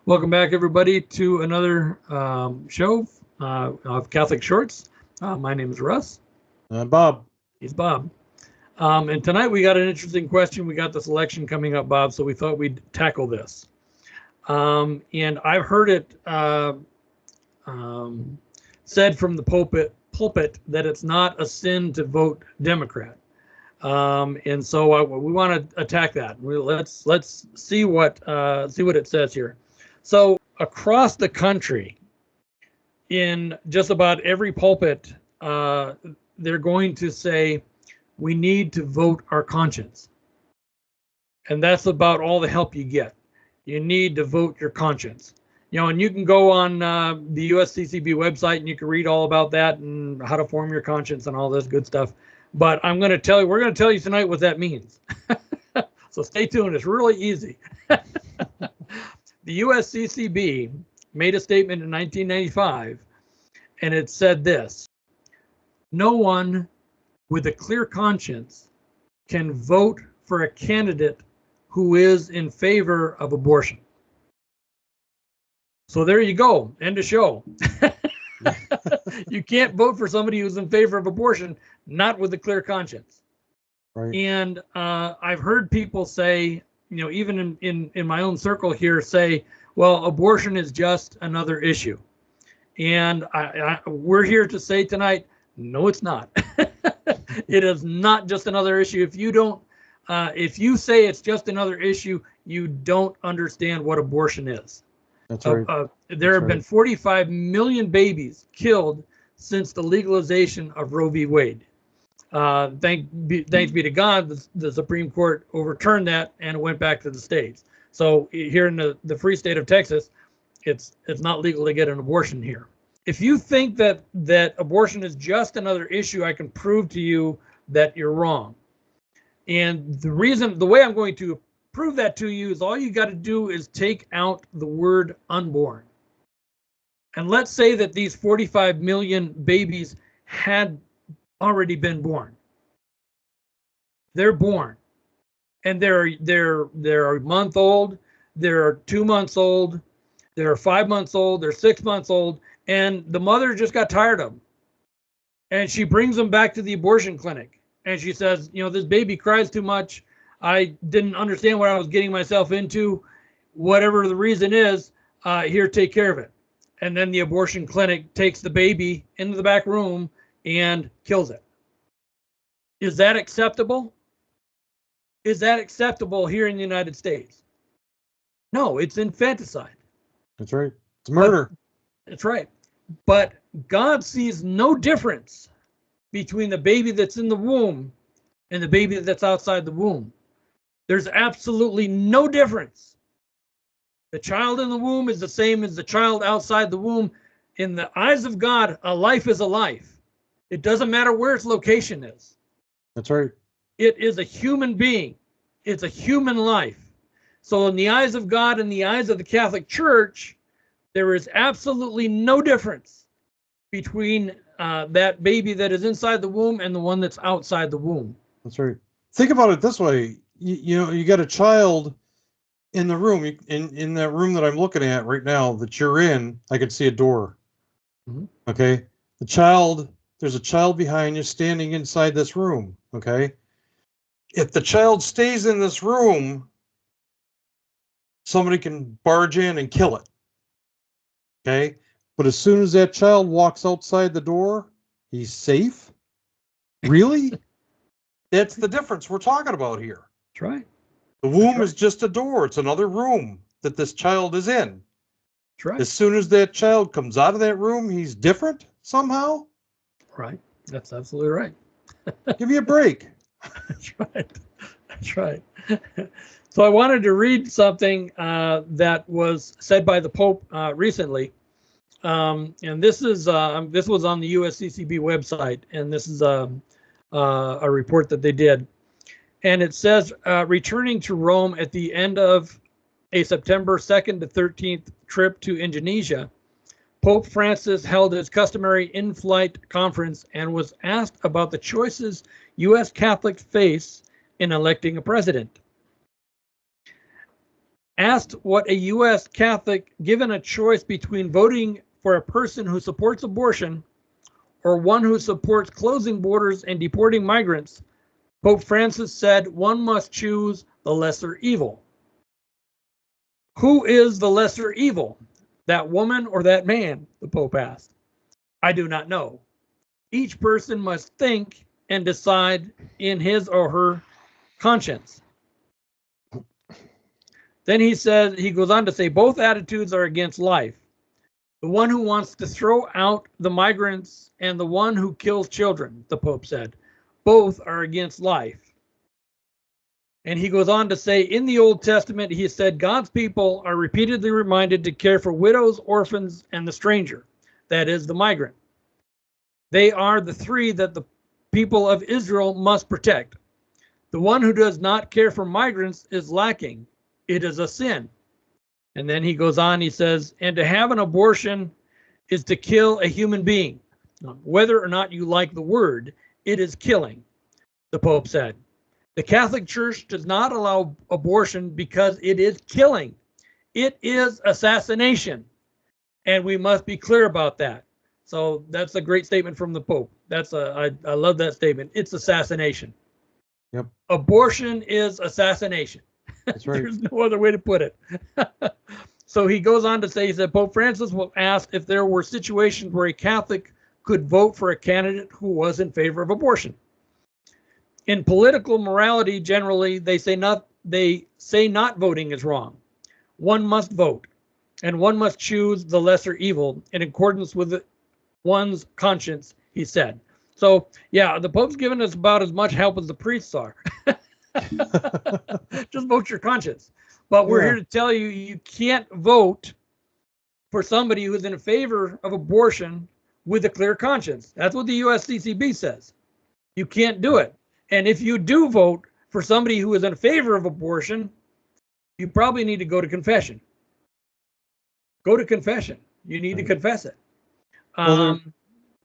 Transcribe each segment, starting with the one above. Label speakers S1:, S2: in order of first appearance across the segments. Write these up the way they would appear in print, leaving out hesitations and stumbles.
S1: Welcome back, everybody, to another show of Catholic Shorts. My name is Russ.
S2: Bob.
S1: He's Bob. And tonight we got an interesting question. We got this election coming up, Bob, so we thought we'd tackle this. And I've heard it said from the pulpit that it's not a sin to vote Democrat. And so we want to attack that. Let's see what it says here. So across the country, in just about every pulpit, they're going to say, we need to vote our conscience. And that's about all the help you get. You need to vote your conscience. You know, and you can go on the USCCB website and you can read all about that and how to form your conscience and all this good stuff. But we're going to tell you tonight what that means. So stay tuned. It's really easy. The USCCB made a statement in 1995, and it said this: no one with a clear conscience can vote for a candidate who is in favor of abortion. So there you go. End of show. You can't vote for somebody who's in favor of abortion, not with a clear conscience.
S2: Right.
S1: And I've heard people say, you know, even in my own circle here, say, well, abortion is just another issue. And we're here to say tonight, no, it's not. It is not just another issue. If you say it's just another issue, you don't understand what abortion is.
S2: That's right.
S1: There have been 45 million babies killed since the legalization of Roe v. Wade. Thanks be to God, the Supreme Court overturned that and it went back to the states. So here in the free state of Texas, it's not legal to get an abortion here. If you think that abortion is just another issue, I can prove to you that you're wrong. And the way I'm going to prove that to you is all you got to do is take out the word unborn. And let's say that these 45 million babies had already been born. They're born, and they're a month old, they're 2 months old, they're 5 months old, they're 6 months old, and the mother just got tired of them, and she brings them back to the abortion clinic, and she says, you know, this baby cries too much. I didn't understand what I was getting myself into. Whatever the reason is, here, take care of it. And then the abortion clinic takes the baby into the back room and kills it. Is that acceptable? Is that acceptable here in the United States? No, it's infanticide.
S2: That's right. It's murder.
S1: That's right. But God sees no difference between the baby that's in the womb and the baby that's outside the womb. There's absolutely no difference. The child in the womb is the same as the child outside the womb. In the eyes of God, a life is a life. It doesn't matter where its location is.
S2: That's right.
S1: It is a human being. It's a human life. So in the eyes of God, in the eyes of the Catholic Church, there is absolutely no difference between that baby that is inside the womb and the one that's outside the womb.
S2: That's right. Think about it this way. You know, you got a child in the room, in that room that I'm looking at right now that you're in. I could see a door. Mm-hmm. Okay. There's a child behind you standing inside this room. Okay. If the child stays in this room, somebody can barge in and kill it. Okay. But as soon as that child walks outside the door, he's safe. Really? That's the difference we're talking about here.
S1: That's right.
S2: The womb is just a door. It's another room that this child is in.
S1: That's right.
S2: As soon as that child comes out of that room, he's different somehow.
S1: Right. That's absolutely right.
S2: Give me a break.
S1: That's right. That's right. So I wanted to read something that was said by the Pope recently. And this was on the USCCB website, and this is a report that they did. And it says, returning to Rome at the end of a September 2nd to 13th trip to Indonesia, Pope Francis held his customary in-flight conference and was asked about the choices U.S. Catholics face in electing a president. asked what a U.S. Catholic, given a choice between voting for a person who supports abortion or one who supports closing borders and deporting migrants, Pope Francis said one must choose the lesser evil. Who is the lesser evil? That woman or that man? The Pope asked. I do not know. Each person must think and decide in his or her conscience. Then he goes on to say, both attitudes are against life. The one who wants to throw out the migrants and the one who kills children, the Pope said, both are against life. And he goes on to say, in the Old Testament, he said, God's people are repeatedly reminded to care for widows, orphans, and the stranger, that is, the migrant. They are the three that the people of Israel must protect. The one who does not care for migrants is lacking. It is a sin. And then he goes on, he says, and to have an abortion is to kill a human being. Whether or not you like the word, it is killing, the Pope said. The Catholic Church does not allow abortion because it is killing. It is assassination. And we must be clear about that. So that's a great statement from the Pope. I love that statement. It's assassination.
S2: Yep.
S1: Abortion is assassination.
S2: That's right.
S1: There's no other way to put it. So he goes on to say, he said, Pope Francis was asked if there were situations where a Catholic could vote for a candidate who was in favor of abortion. In political morality, generally, they say not voting is wrong. One must vote, and one must choose the lesser evil in accordance with one's conscience, he said. So, yeah, the Pope's given us about as much help as the priests are. Just vote your conscience. But we're here to tell you, you can't vote for somebody who's in favor of abortion with a clear conscience. That's what the USCCB says. You can't do it. And if you do vote for somebody who is in favor of abortion, you probably need to go to confession. Go to confession. You need to confess it. Go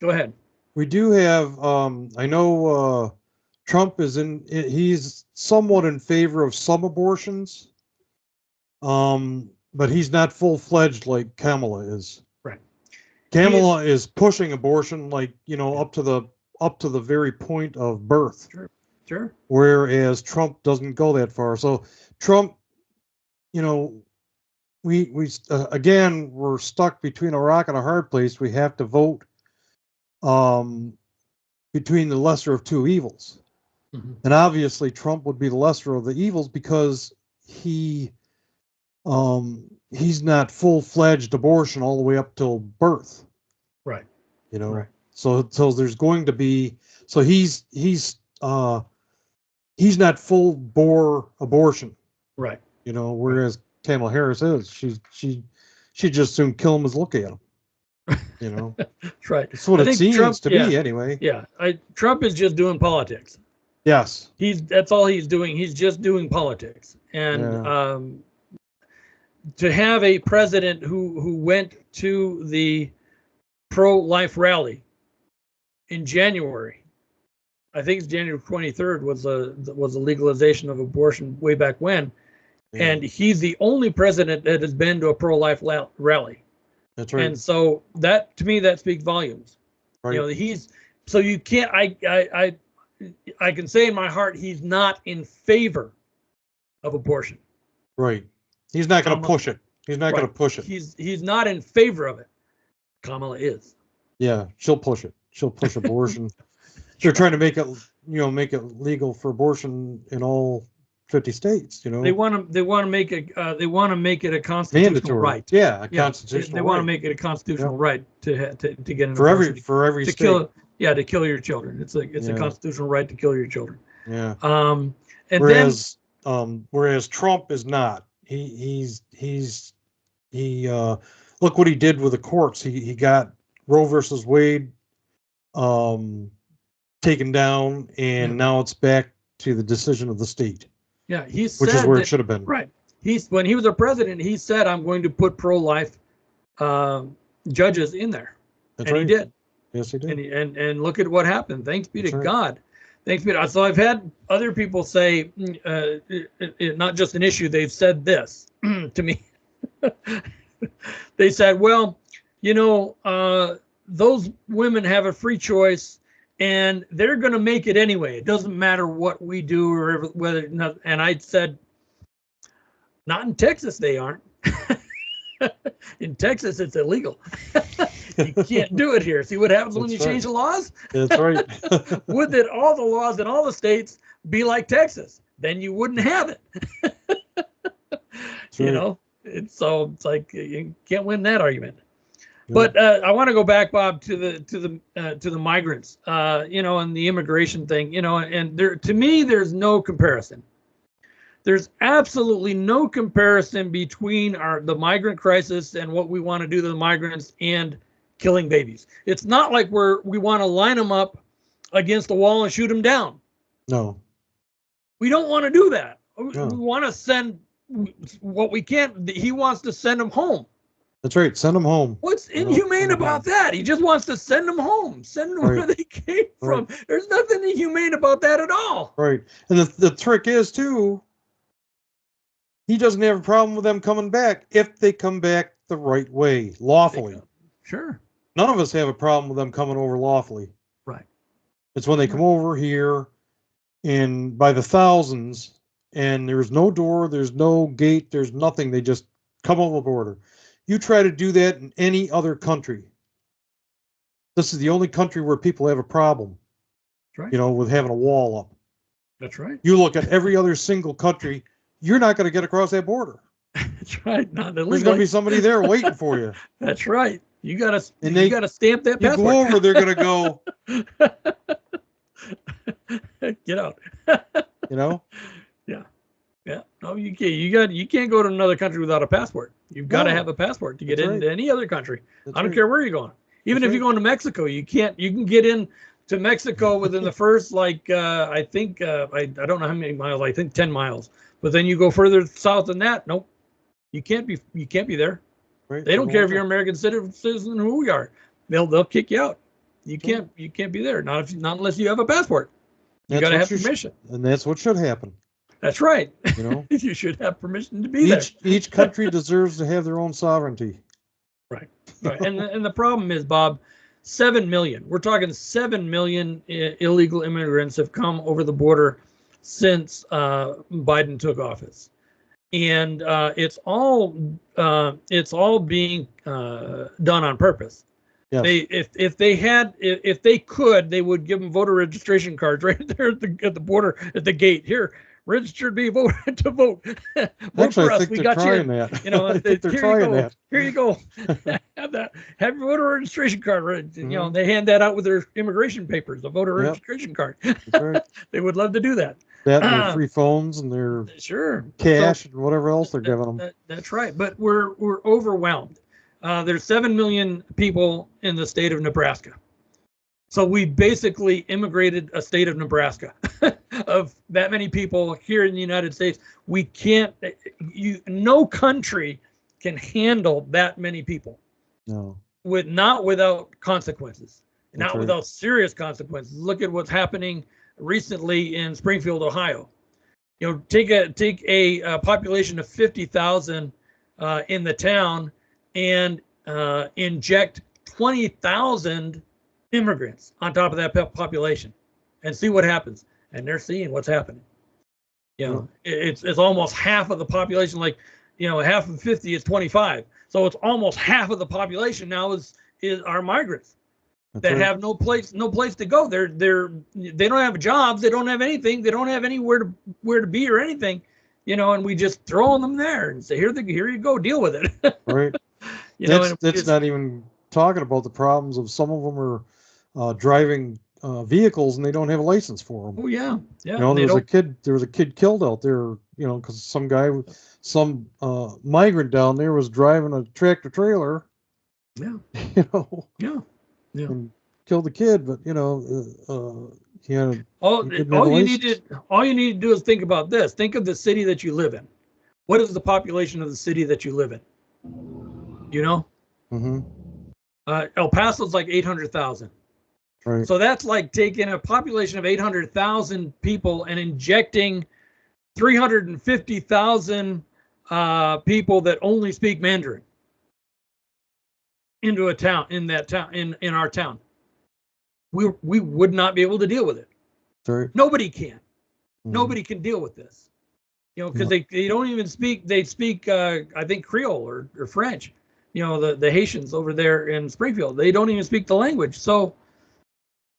S1: ahead.
S2: We do have, I know Trump he's somewhat in favor of some abortions, but he's not full-fledged like Kamala is.
S1: Right.
S2: Kamala is pushing abortion like, up to the very point of birth.
S1: Sure.
S2: Whereas Trump doesn't go that far. So Trump, we again, we're stuck between a rock and a hard place. We have to vote between the lesser of two evils. Mm-hmm. And obviously Trump would be the lesser of the evils because he's not full-fledged abortion all the way up till birth.
S1: Right.
S2: Right. So there's going to be, so he's not full bore abortion.
S1: Right.
S2: Whereas Kamala Harris is. She'd just soon kill him as look at him.
S1: That's right.
S2: That's what it seems to be anyway.
S1: Yeah. Trump is just doing politics.
S2: Yes.
S1: That's all he's doing. He's just doing politics. And to have a president who went to the pro-life rally in January, I think it's January 23rd was a legalization of abortion way back when. Yeah. And he's the only president that has been to a pro-life rally.
S2: That's right.
S1: And so that, to me, that speaks volumes.
S2: Right.
S1: So you can't, I can say in my heart, he's not in favor of abortion.
S2: Right. He's not going to push it. He's not going to push it.
S1: He's not in favor of it. Kamala is.
S2: Yeah, she'll push it. She'll push abortion. They're trying to make it legal for abortion in all 50 states.
S1: They want to make it a constitutional
S2: mandatory
S1: right.
S2: Yeah, constitutional.
S1: They want to make it a constitutional right to get an
S2: for
S1: abortion.
S2: every
S1: to
S2: state.
S1: To kill your children. It's a constitutional right to kill your children.
S2: Yeah.
S1: And
S2: whereas Trump is not. He look what he did with the courts. He got Roe versus Wade taken down, and now it's back to the decision of the state.
S1: Yeah,
S2: which is where it should have been.
S1: Right. When he was a president, he said, "I'm going to put pro-life judges in there,"
S2: That's
S1: and
S2: right.
S1: he did.
S2: Yes, he did.
S1: And look at what happened. Thanks be to
S2: right.
S1: God. Thanks be to. So I've had other people say, not just an issue. They've said this. to me. They said, well, those women have a free choice and they're going to make it anyway. It doesn't matter what we do or whether not. And I said, not in Texas, they aren't. In Texas, it's illegal. You can't do it here. See what happens when you change the laws?
S2: That's right.
S1: Would that all the laws in all the states be like Texas? Then you wouldn't have it. It's like you can't win that argument. Yeah. But I want to go back, Bob, to the migrants, and the immigration thing, and to me, there's no comparison. There's absolutely no comparison between the migrant crisis and what we want to do to the migrants and killing babies. It's not like we want to line them up against the wall and shoot them down.
S2: No.
S1: We don't want to do that.
S2: No.
S1: We want to send what we can't. He wants to send them home.
S2: That's right. Send them home.
S1: What's inhumane about that? He just wants to send them home. Send them where they came from. There's nothing inhumane about that at all.
S2: Right. And the trick is, too, he doesn't have a problem with them coming back if they come back the right way, lawfully.
S1: Sure.
S2: None of us have a problem with them coming over lawfully.
S1: Right.
S2: It's when they come over here and by the thousands and there's no door, there's no gate, there's nothing. They just come over the border. You try to do that in any other country. This is the only country where people have a problem,
S1: right.
S2: With having a wall up.
S1: That's right.
S2: You look at every other single country, you're not going to get across that border.
S1: That's right. Not illegally.
S2: There's going to be somebody there waiting for you.
S1: That's right. You got to stamp that passport.
S2: You go over, they're going to
S1: go. Get out. Yeah. Yeah. No, you can't. You can't go to another country without a passport. You've got to have a passport to get into any other country. I don't care where you're going. Even if you're going to Mexico, you can get in to Mexico within the first, I think, I don't know how many miles. I think 10 miles. But then you go further south than that. Nope. You can't be there. Right. They don't care if you're an American citizen who we are. They'll kick you out. You can't be there. Not unless you have a passport. You got to have permission.
S2: And that's what should happen.
S1: That's right. You should have permission to be there.
S2: Each country deserves to have their own sovereignty.
S1: Right. And the problem is, Bob, 7 million. We're talking 7 million illegal immigrants have come over the border since Biden took office, and it's all being done on purpose. Yes. If they could, they would give them voter registration cards right there at the border at the gate. Here, registered to vote to vote. Vote for us. We got you.
S2: They're trying that.
S1: Here you go. Have that. Have your voter registration card. Mm-hmm. They hand that out with their immigration papers, the voter registration card.
S2: Right.
S1: They would love to do that.
S2: That and their free phones and their cash and whatever else they're giving them.
S1: That's right. But we're overwhelmed. There's 7 million people in the state of Nebraska. So we basically immigrated a state of Nebraska of that many people here in the United States. We can't, no country can handle that many people.
S2: No.
S1: Not without consequences, not without serious consequences. Look at what's happening recently in Springfield, Ohio. Take a population of 50,000 in the town and inject 20,000 immigrants on top of that population and see what happens. And they're seeing what's happening. It's almost half of the population. Half of 50 is 25. So it's almost half of the population now is our migrants that have no place to go. They don't have jobs. They don't have anything. They don't have anywhere to be or anything. And we just throw them there and say, here you go, deal with it.
S2: Right. That's not even talking about the problems of some of them are driving vehicles and they don't have a license for them.
S1: Oh yeah.
S2: There was a kid killed out there, because some migrant down there was driving a tractor trailer.
S1: Yeah. Yeah.
S2: And killed the kid, but
S1: all you need to do is think about this. Think of the city that you live in. What is the population of the city that you live in?
S2: Mm-hmm.
S1: El Paso's like 800,000.
S2: Right.
S1: So that's like taking a population of 800,000 people and injecting 350,000 people that only speak Mandarin into a town, in our town, we would not be able to deal with it.
S2: Right.
S1: Nobody can.
S2: Mm-hmm.
S1: Nobody can deal with this. Because they don't even speak. They speak, I think, Creole or French. The Haitians over there in Springfield. They don't even speak the language. So,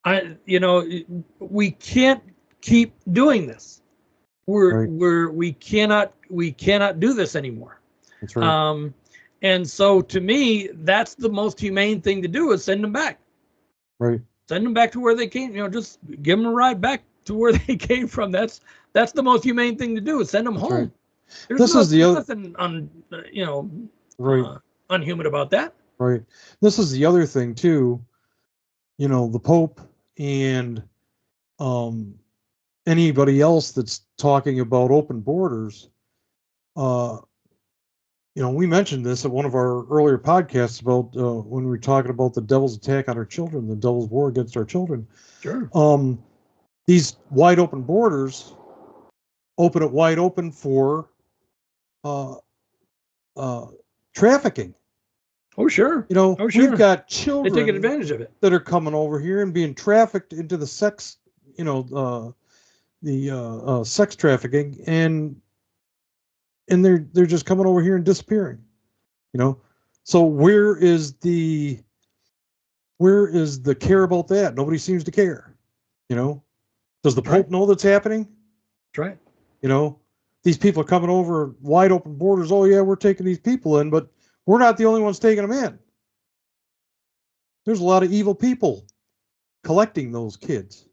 S1: we can't keep doing this. We cannot do this anymore.
S2: That's right.
S1: And so to me, that's the most humane thing to do, is send them back.
S2: Right.
S1: Send them back to where they came. Just give them a ride back to where they came from. That's the most humane thing to do, is send them home.
S2: Right.
S1: There's nothing
S2: right.
S1: Unhuman about that.
S2: Right. This is the other thing too. The Pope and anybody else that's talking about open borders. We mentioned this at one of our earlier podcasts about when we were talking about the devil's attack on our children, the devil's war against our children.
S1: Sure.
S2: These wide open borders open it wide open for trafficking.
S1: Oh, sure.
S2: We've got children
S1: taking advantage of it
S2: that are coming over here and being trafficked into the sex, sex trafficking, and they're just coming over here and disappearing. So where is the care about that? Nobody seems to care. Does the Pope know that's happening?
S1: That's right.
S2: These people are coming over wide open borders. Oh yeah, we're taking these people in, but we're not the only ones taking them in. There's a lot of evil people collecting those kids.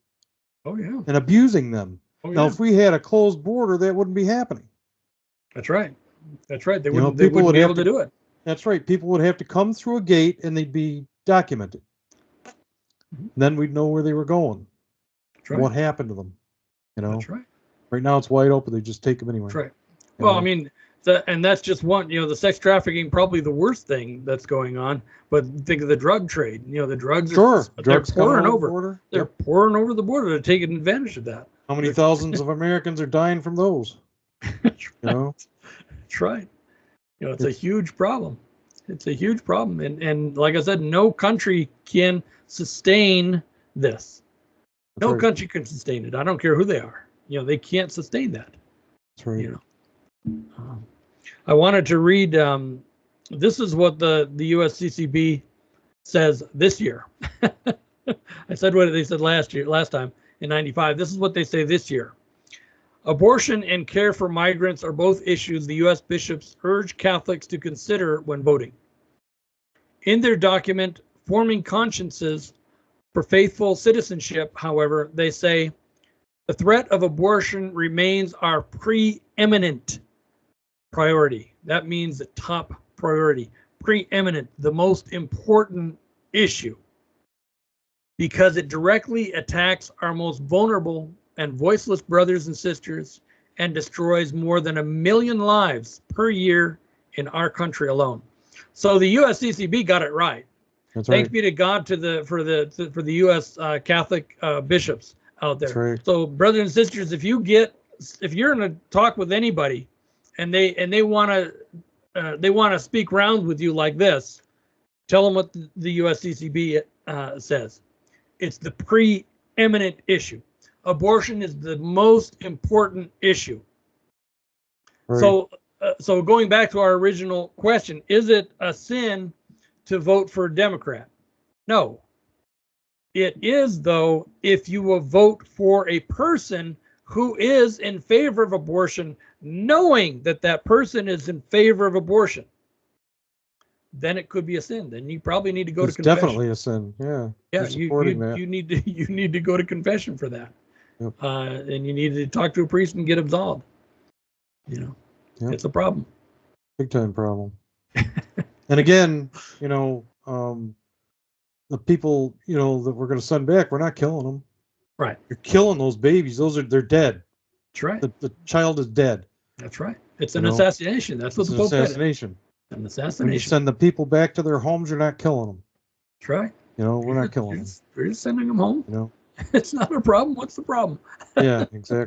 S1: Oh yeah.
S2: And abusing them.
S1: Oh,
S2: now, if we had a closed border, that wouldn't be happening.
S1: That's right. They wouldn't be able to do it.
S2: That's right. People would have to come through a gate and they'd be documented. Mm-hmm. Then we'd know where they were going. That's right. What happened to them.
S1: That's right.
S2: Right now it's wide open. They just take them anywhere.
S1: That's right. Well, I mean, and that's just one, the sex trafficking, probably the worst thing that's going on. But think of the drug trade. The drugs they're pouring over. They're pouring over the border. They're taking advantage of that.
S2: How many thousands of Americans are dying from those?
S1: That's right. It's a huge problem. It's a huge problem. And like I said, no country can sustain this. No country can sustain it. I don't care who they are. They can't sustain that.
S2: That's right.
S1: I wanted to read, this is what the USCCB says this year. I said what they said last time in 95. This is what they say this year. Abortion and care for migrants are both issues the U.S. bishops urge Catholics to consider when voting. In their document, Forming Consciences for Faithful Citizenship, however, they say, the threat of abortion remains our preeminent priority. That means the top priority. Preeminent, the most important issue, because it directly attacks our most vulnerable and voiceless brothers and sisters and destroys more than 1 million lives per year in our country alone. So the USCCB got it right.
S2: That's right.
S1: Thanks be to God for the U.S. Catholic bishops out there.
S2: Right.
S1: So brothers and sisters, if you're in a talk with anybody and they want to speak round with you like this, tell them what the USCCB says. It's the preeminent issue. Abortion is the most important issue. Right. So going back to our original question, is it a sin to vote for a Democrat? No. It is, though, if you will vote for a person who is in favor of abortion, knowing that person is in favor of abortion, then it could be a sin. Then you probably need to go to confession. It's
S2: definitely a sin. Yeah.
S1: Yeah. You need to go to confession for that. Yep. And you need to talk to a priest and get absolved. Yep. It's a problem.
S2: Big time problem. And again, the people, that we're going to send back, we're not killing them.
S1: Right. You're
S2: killing those babies. They're dead.
S1: That's right.
S2: The child is dead.
S1: That's right. It's an assassination. That's what the Pope said.
S2: Assassination.
S1: An assassination.
S2: When you send the people back to their homes, you're not killing them.
S1: That's right.
S2: We're not killing them.
S1: You're just sending them home. It's not a problem. What's the problem?
S2: Yeah, exactly.